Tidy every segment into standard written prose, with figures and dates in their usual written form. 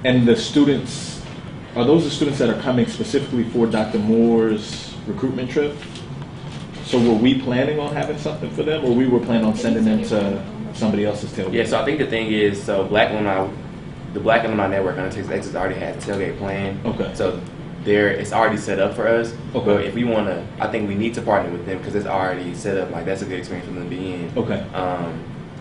And the students, are those the students that are coming specifically for Dr. Moore's recruitment trip? So were we planning on having something for them, or we were planning on sending them to somebody else's tailgate? Yeah, so I think the thing is, so the Black Alumni Network under Texas already has tailgate planned. Okay. So it's already set up for us. Okay. But if we want to, I think we need to partner with them because it's already set up. Like, that's a good experience for them to be in. Okay.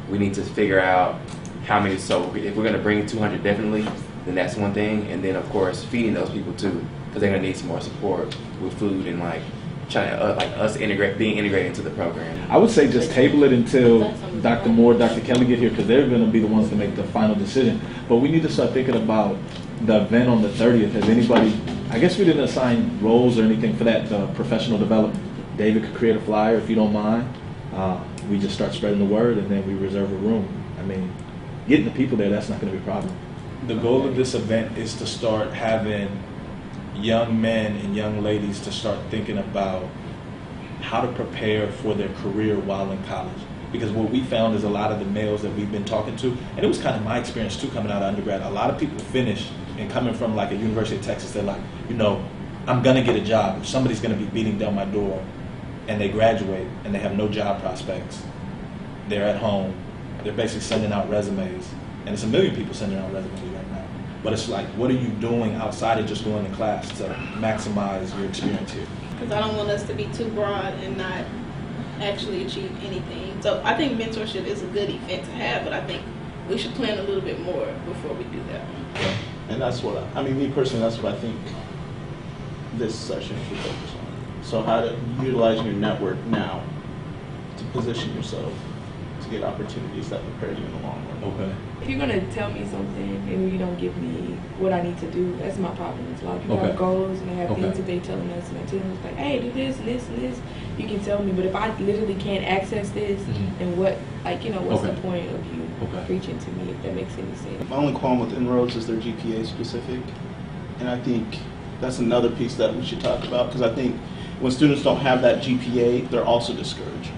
We need to figure out how many. So if we're going to bring 200, definitely, then that's one thing. And then, of course, feeding those people too, because they're going to need some more support with food and like trying to like us being integrated into the program. I would say just table it until Dr. Moore, Dr. Kelly get here, because they're going to be the ones to make the final decision. But we need to start thinking about the event on the 30th. Has anybody, I guess we didn't assign roles or anything for that, the professional development. David could create a flyer if you don't mind. We just start spreading the word, and then we reserve a room. I mean, getting the people there, that's not going to be a problem. The goal of this event is to start having young men and young ladies to start thinking about how to prepare for their career while in college. Because what we found is a lot of the males that we've been talking to, and it was kind of my experience too coming out of undergrad, a lot of people finish and coming from like a University of Texas, they're like, you know, I'm gonna get a job. If somebody's gonna be beating down my door, and they graduate and they have no job prospects, they're at home, they're basically sending out resumes, and it's a million people sending out resumes right now. But it's like, what are you doing outside of just going to class to maximize your experience here? Because I don't want us to be too broad and not actually achieve anything. So I think mentorship is a good event to have, but I think we should plan a little bit more before we do that one. Yeah. And that's what I mean, me personally, that's what I think this session should focus on. So how to utilize your network now to position yourself to get opportunities that prepare you in the long run. Okay. If you're gonna tell me something and you don't give me what I need to do, that's my problem. It's a lot of people have goals and they have things that they're telling us, and I tell them like, hey, do this and this and this. You can tell me, but if I literally can't access this, then what? Like, you know, what's the point of you preaching to me? If that makes any sense. My only qualm with Inroads is their GPA specific, and I think that's another piece that we should talk about, because I think when students don't have that GPA, they're also discouraged.